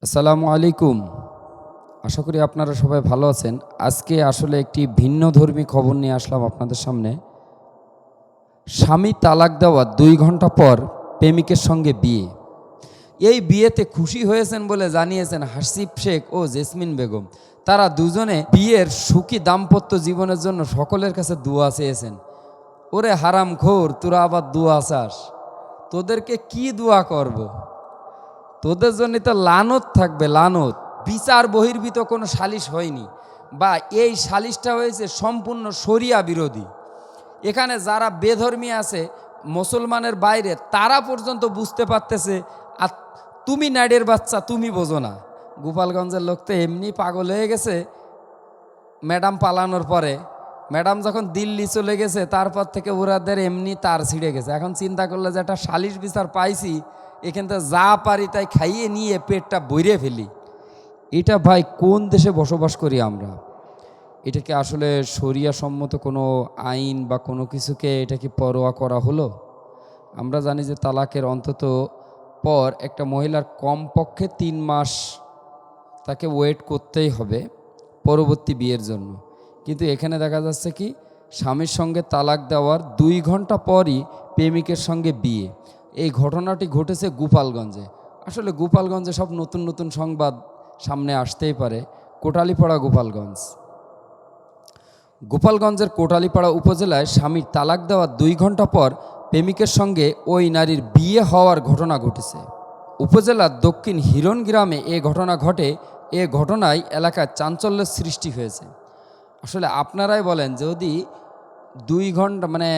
আসসালামু আলাইকুম। আশা করি আপনারা সবাই ভালো আছেন। আজকে আসলে একটি ভিন্নধর্মী খবর নিয়ে আসলাম আপনাদের সামনে। স্বামী তালাক দেওয়া ২ ঘন্টা পর প্রেমিকের সঙ্গে বিয়ে। এই বিয়েতে খুশি হয়েছেন বলে জানিয়েছেন হাসিব শেখ ও জেসমিন বেগম। তারা দুজনে বিয়ের সুখী দাম্পত্য জীবনের জন্য সকলের কাছে দুয়া চেয়েছেন। ওরে হারামখোর, তোরা আবার দুয়া চাস? তোদেরকে কি দুয়া করব? তোদের জন্য তো লানত থাকবে, লানত। বিচার বহির্ভূত কোনো সালিশ হয়নি, বা এই সালিশটা হয়েছে সম্পূর্ণ শরিয়া বিরোধী। এখানে যারা বেধর্মী আছে মুসলমানের বাইরে, তারা পর্যন্ত বুঝতে পারতেছে, আর তুমি নাইডের বাচ্চা, তুমি বোঝো না। গোপালগঞ্জের লোক তো এমনি পাগল হয়ে গেছে ম্যাডাম পালানোর পরে। ম্যাডাম যখন দিল্লি চলে গেছে, তারপর থেকে ওরাদের এমনি তার ছিঁড়ে গেছে। এখন চিন্তা করলে যে একটা সালিশ বিচার পাইছি, এখান থেকে যা পারি তাই খাইয়ে নিয়ে পেটটা বইরে ফেলি। এটা ভাই কোন দেশে বসবাস করি আমরা? এটা কি আসলে শরিয়া সম্মত কোনো আইন বা কোনো কিছুকে এটা কি পরোয়া করা হলো? আমরা জানি যে তালাকের অন্তত পর একটা মহিলার কমপক্ষে ৩ মাস তাকে ওয়েট করতেই হবে পরবর্তী বিয়ের জন্য। কিন্তু এখানে দেখা যাচ্ছে কি, স্বামীর সঙ্গে তালাক দেওয়ার ২ ঘন্টা পরই প্রেমিকের সঙ্গে বিয়ে। এই ঘটনাটি ঘটেছে গোপালগঞ্জে। আসলে গোপালগঞ্জে সব নতুন নতুন সংবাদ সামনে আসতেই পারে। কোটালীপাড়া গোপালগঞ্জের কোটালীপাড়া উপজেলায় স্বামীর তালাক দেওয়ার ২ ঘন্টা পর প্রেমিকের সঙ্গে ওই নারীর বিয়ে হওয়ার ঘটনা ঘটেছে। উপজেলার দক্ষিণ হিরণ গ্রামে এ ঘটনা ঘটে। এ ঘটনায় এলাকায় চাঞ্চল্যের সৃষ্টি হয়েছে। আসলে আপনারাই বলেন, যদি ২ ঘন্টা মানে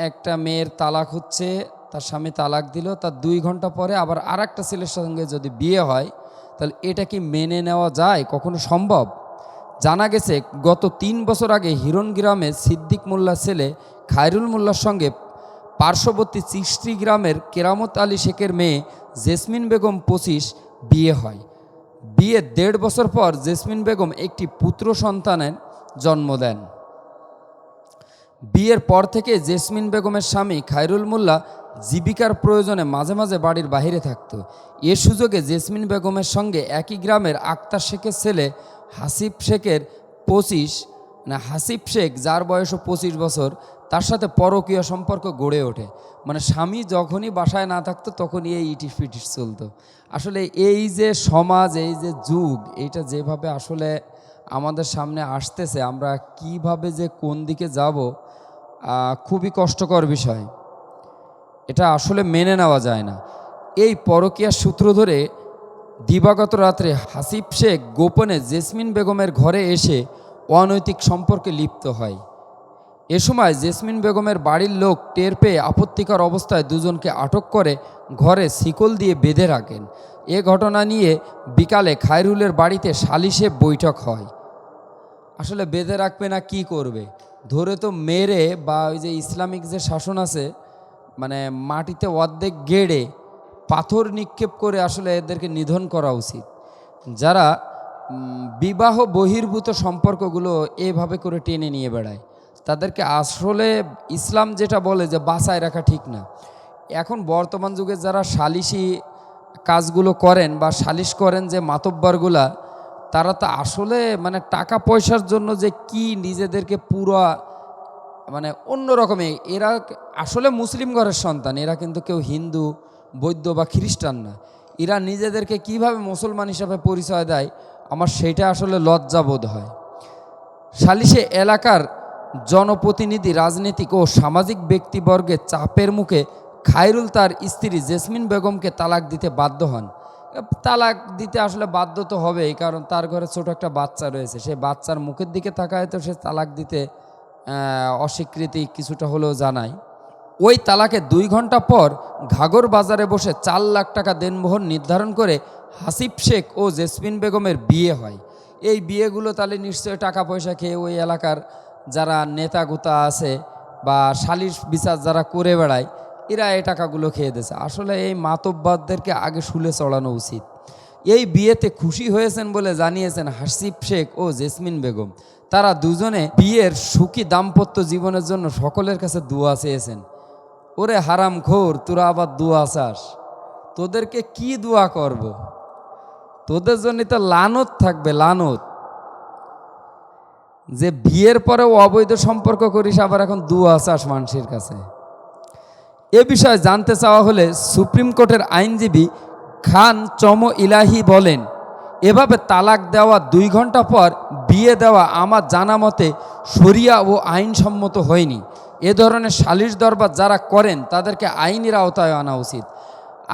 একটা মেয়ের তালাক হচ্ছে, তার স্বামী তালাক দিল, তার ২ ঘন্টা পরে আবার আর একটা ছেলের সঙ্গে যদি বিয়ে হয়, তাহলে এটা কি মেনে নেওয়া যায়? কখনো সম্ভব? জানা গেছে গত ৩ বছর আগে হিরণ গ্রামে সিদ্দিক মোল্লার ছেলে খায়রুল মোল্লার সঙ্গে পার্শ্ববর্তী চিশতি গ্রামের কেরামত আলী শেখের মেয়ে জেসমিন বেগম ২৫ বিয়ে হয়। বিয়ের ১.৫ বছর পর জেসমিন বেগম একটি পুত্র সন্তানের জন্ম দেন। বিয়ের পর থেকে জেসমিন বেগমের স্বামী খায়রুল মোল্লা জীবিকার প্রয়োজনে মাঝে মাঝে বাড়ির বাইরে থাকত। এ সুযোগে জেসমিন বেগমের সঙ্গে একই গ্রামের আক্তার শেখের ছেলে হাসিব শেখের ২৫ হাসিব শেখ, যার বয়সও ২৫ বছর, তার সাথে পরকীয় সম্পর্ক গড়ে ওঠে। মানে স্বামী যখনই বাসায় না থাকতো তখনই এই ইটিস পিটিস চলতো। আসলে এই যে সমাজ, এই যে যুগ, এইটা যেভাবে আসলে আমাদের সামনে আসতেছে, আমরা কিভাবে যে কোন দিকে যাব, খুবই কষ্টকর বিষয়। এটা আসলে মেনে নেওয়া যায় না। এই পরকীয়ার সূত্র ধরে দিবাগত রাত্রে হাসিব শেখ গোপনে জেসমিন বেগমের ঘরে এসে অনৈতিক সম্পর্কে লিপ্ত হয়। এ সময় জেসমিন বেগমের বাড়ির লোক টের পেয়ে আপত্তিকর অবস্থায় দুজনকে আটক করে ঘরে শিকল দিয়ে বেঁধে রাখেন। এ ঘটনা নিয়ে বিকালে খায়রুলের বাড়িতে সালিশে বৈঠক হয়। আসলে বেঁধে রাখবে না কি করবে? ধরে তো মেরে, বা ওই যে ইসলামিক যে শাসন আছে, মানে মাটিতে অর্ধেক গেড়ে পাথর নিক্ষেপ করে আসলে এদেরকে নিধন করা উচিত। যারা বিবাহ বহির্ভূত সম্পর্কগুলো এভাবে করে টেনে নিয়ে বেড়ায়, তাদেরকে আসলে ইসলাম যেটা বলে যে বাঁচায় রাখা ঠিক না। এখন বর্তমান যুগে যারা সালিশি কাজগুলো করেন বা সালিশ করেন, যে মাতব্বরগুলা, তারা তো আসলে মানে টাকা পয়সার জন্য যে কি নিজেদেরকে পুরা মানে অন্যরকমে, এরা আসলে মুসলিম ঘরের সন্তান, এরা কিন্তু কেউ হিন্দু, বৌদ্ধ বা খ্রিস্টান না। এরা নিজেদেরকে কিভাবে মুসলমান হিসাবে পরিচয় দেয়, আমার সেটা আসলে লজ্জাবোধ হয়। সালিশে এলাকার জনপ্রতিনিধি, রাজনীতিক ও সামাজিক ব্যক্তিবর্গের চাপের মুখে খায়রুল তার স্ত্রী জেসমিন বেগমকে তালাক দিতে বাধ্য হন। তালাক দিতে আসলে বাধ্য তো হবেই, কারণ তার ঘরে ছোট একটা বাচ্চা রয়েছে। সেই বাচ্চার মুখের দিকে তাকায় তো সে তালাক দিতে অস্বীকৃতি কিছুটা হলেও জানায়। ওই তালাকে ২ ঘন্টা পর ঘাগর বাজারে বসে ৪ লাখ টাকা দেনমোহর নির্ধারণ করে হাসিব শেখ ও জেসমিন বেগমের বিয়ে হয়। এই বিয়েগুলো তাহলে নিশ্চয়ই টাকা পয়সা খেয়ে ওই এলাকার যারা নেতাগুতা আছে বা সালিশ বিচার যারা করে বেড়ায়, এরা এই টাকাগুলো খেয়ে দিয়েছে। আসলে এই মাতব্বরদেরকে আগে শুলে চড়ানো উচিত। এই বিয়েতে খুশি হয়েছেন বলে জানিয়েছেন হাসিব শেখ ও জেসমিন বেগম। তারা দুজনে বিয়ের সুখী দাম্পত্য জীবনের জন্য সকলের কাছে দুয়া চেয়েছেন। ওরে হারামখোর, তোরা আবার দুয়া চাস? তোদেরকে কি দুয়া করব? তোদের জন্য তো লানত থাকবে, লানত, যে বিয়ের পরেও অবৈধ সম্পর্ক করিস, আবার এখন দুয়া চাস মানুষের কাছে। এ বিষয়ে জানতে চাওয়া হলে সুপ্রিম কোর্টের আইনজীবী খান চম ইলাহি বলেন, এভাবে তালাক দেওয়া 2 ঘন্টা পর বিয়ে দেওয়া আমার জানা মতে শরিয়া ও আইনসম্মত হয়নি। এ ধরনের সালিশ দরবার যারা করেন তাদেরকে আইনের আওতায় আনা উচিত।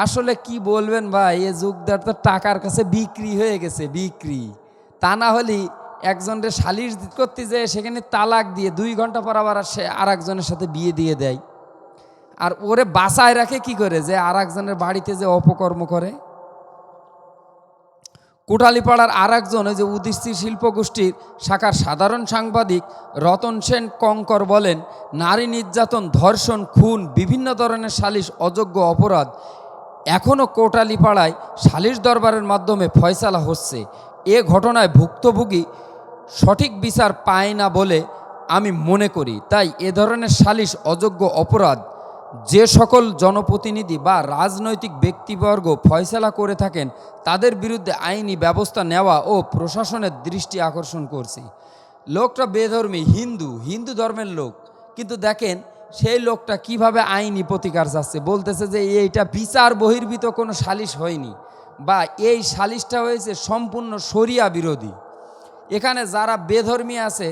আসলে কি বলবেন ভাই, এ যুগদার তো টাকার কাছে বিক্রি হয়ে গেছে, বিক্রি। তা না হলে একজনের সালিশ করতে যেয়ে সেখানে তালাক দিয়ে 2 ঘন্টা পর আবার সে আর একজনের সাথে বিয়ে দিয়ে দেয়। আর ওরে বাঁচায় রাখে কি করে, যে আর একজনের বাড়িতে যে অপকর্ম করে। কোটালীপাড়ার আর একজন, ওই যে উদীচী শিল্পগোষ্ঠীর শাখার সাধারণ সাংবাদিক রতন সেন কঙ্কর বলেন, নারী নির্যাতন, ধর্ষণ, খুন, বিভিন্ন ধরনের সালিশ অযোগ্য অপরাধ এখনও কোটালীপাড়ায় সালিশ দরবারের মাধ্যমে ফয়সালা হচ্ছে। এ ঘটনায় ভুক্তভোগী সঠিক বিচার পায় না বলে আমি মনে করি। তাই এ ধরনের সালিশ অযোগ্য অপরাধ যে সকল জনপ্রতিনিধি বা রাজনৈতিক ব্যক্তিবর্গ ফয়সালা করে থাকেন তাদের বিরুদ্ধে আইনি ব্যবস্থা নেওয়া ও প্রশাসনের দৃষ্টি আকর্ষণ করছি। লোকটা বেধর্মী, হিন্দু ধর্মের লোক, কিন্তু দেখেন সেই লোকটা কিভাবে আইনি প্রতিকার চাচ্ছে। বলতেছে যে এইটা বিচার বহির্ভূত কোনো সালিশ হয়নি, বা এই সালিশটা হয়েছে সম্পূর্ণ শরিয়া বিরোধী। এখানে যারা বেধর্মী আছে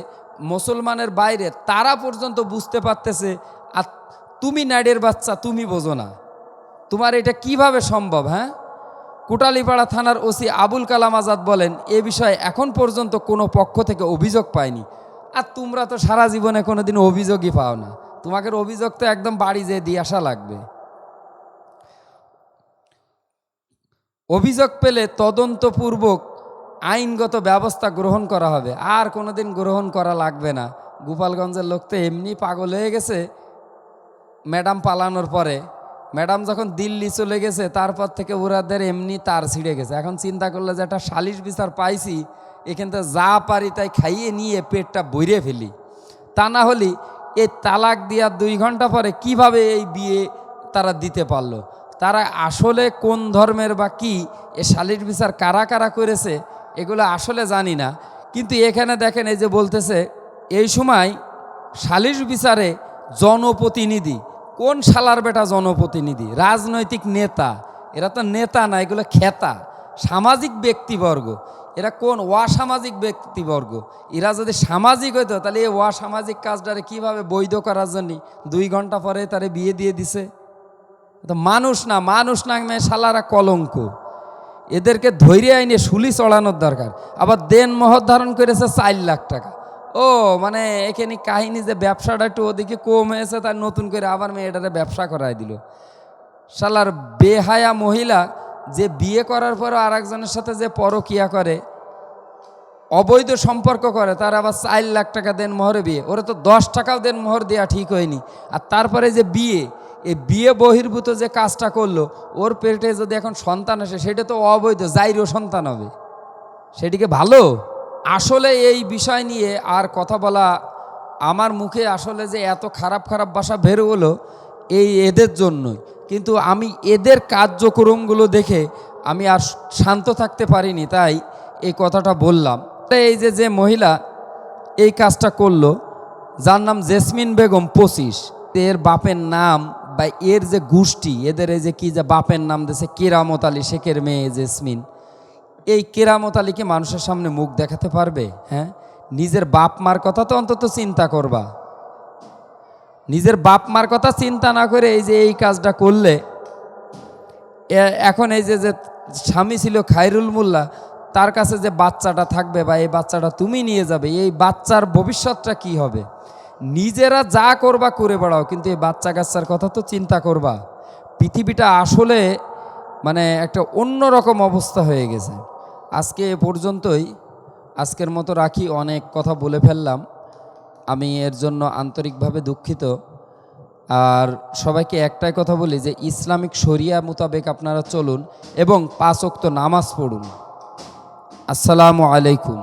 মুসলমানের বাইরে, তারা পর্যন্ত বুঝতে পারতেছে, আর তুমি নাইডের বাচ্চা, তুমি বোঝো না, তোমার এটা কিভাবে সম্ভব? হ্যাঁ, কোটালীপাড়া থানার ওসি আবুল কালাম আজাদ বলেন, এ বিষয়ে এখন পর্যন্ত কোনো পক্ষ থেকে অভিযোগ পায়নি। আর তোমরা তো সারা জীবনে কোনোদিন অভিযোগই পাও না, তোমাকে অভিযোগ তো একদম বাড়ি যেয়ে দিয়ে আসা লাগবে। অভিযোগ পেলে তদন্তপূর্বক আইনগত ব্যবস্থা গ্রহণ করা হবে, আর কোনোদিন গ্রহণ করা লাগবে না। গোপালগঞ্জের লোক তো এমনি পাগল হয়ে গেছে ম্যাডাম পালানোর পরে। ম্যাডাম যখন দিল্লি চলে গেছে তারপর থেকে ওরাদের এমনি তার ছিঁড়ে গেছে। এখন চিন্তা করলে যে একটা সালিশ বিচার পাইছি, এখান থেকে যা পারি তাই খাইয়ে নিয়ে পেটটা ভরে ফেলি। তা না হলে এই তালাক দেওয়ার 2 ঘন্টা পরে কিভাবে এই বিয়ে তারা দিতে পারলো? তারা আসলে কোন ধর্মের বা কি, এ সালিশ বিচার কারা কারা করেছে এগুলো আসলে জানি না। কিন্তু এখানে দেখেন, এই যে বলতেছে এই সময় সালিশ বিচারে জনপ্রতিনিধি, কোন শালার বেটা জনপ্রতিনিধি? রাজনৈতিক নেতা, এরা তো নেতা না, এগুলো খেতা, সামাজিক ব্যক্তিবর্গ। এরা কোন অসামাজিক ব্যক্তিবর্গ? এরা যদি সামাজিক হইতো তাহলে এই অসামাজিক কাজটারে কিভাবে বৈধ করার জন্য 2 ঘন্টা পরে তারে বিয়ে দিয়ে দিছে? তো মানুষ না, মানুষ নামে শালারা কলঙ্ক। এদেরকে ধৈর্য আইনে শুলি চড়ানোর দরকার। আবার দেন মহৎ ধারণ করেছে 4 লাখ টাকা। ও মানে এখানে কাহিনী যে ব্যবসাটা একটু ওদিকে কম হয়েছে, তার নতুন করে আবার মেয়েটারে ব্যবসা করাই দিল। শালার বেহায়া মহিলা যে বিয়ে করার পরও আর একজনের সাথে যে পরকিয়া করে, অবৈধ সম্পর্ক করে, তার আবার 4 লাখ টাকা দেন মোহরে বিয়ে। ওরা তো 10 টাকাও দেন মোহর দেওয়া ঠিক হয়নি। আর তারপরে যে বিয়ে, এই বিয়ে বহির্ভূত যে কাজটা করলো, ওর পেটে যদি এখন সন্তান আসে সেটা তো অবৈধ, যাইরও সন্তান হবে, সেটিকে ভালো? আসলে এই বিষয় নিয়ে আর কথা বলা আমার মুখে আসলে যে এত খারাপ খারাপ ভাষা বের হলো এই এদের জন্যই। কিন্তু আমি এদের কার্যক্রমগুলো দেখে আমি আর শান্ত থাকতে পারিনি, তাই এই কথাটা বললাম। এই যে মহিলা এই কাজটা করলো, যার নাম জেসমিন বেগম 25, এর বাপের নাম বা এর যে গোষ্ঠী, এদের এই যে কি যে বাপের নাম দিয়েছে কেরামত আলী শেখের মেয়ে জেসমিন, এই কেরামত আলীকে মানুষের সামনে মুখ দেখাতে পারবে? হ্যাঁ, নিজের বাপ মার কথা তো অন্তত চিন্তা করবা। নিজের বাপ মার কথা চিন্তা না করে এই যে এই কাজটা করলে, এখন এই যে স্বামী ছিল খায়রুল মোল্লা, তার কাছে যে বাচ্চাটা থাকবে বা এই বাচ্চাটা তুমি নিয়ে যাবে, এই বাচ্চার ভবিষ্যৎটা কি হবে? নিজেরা যা করবা করে বেড়াও, কিন্তু এই বাচ্চা কাচ্চার কথা তো চিন্তা করবা। পৃথিবীটা আসলে মানে একটা অন্যরকম অবস্থা হয়ে গেছে। আজকে এ পর্যন্তই, আজকের মতো রাখি। অনেক কথা বলে ফেললাম, আমি এর জন্য আন্তরিকভাবে দুঃখিত। আর সবাইকে একটাই কথা বলি যে ইসলামিক শরিয়া মোতাবেক আপনারা চলুন এবং 5 ওয়াক্ত নামাজ পড়ুন। আসসালামু আলাইকুম।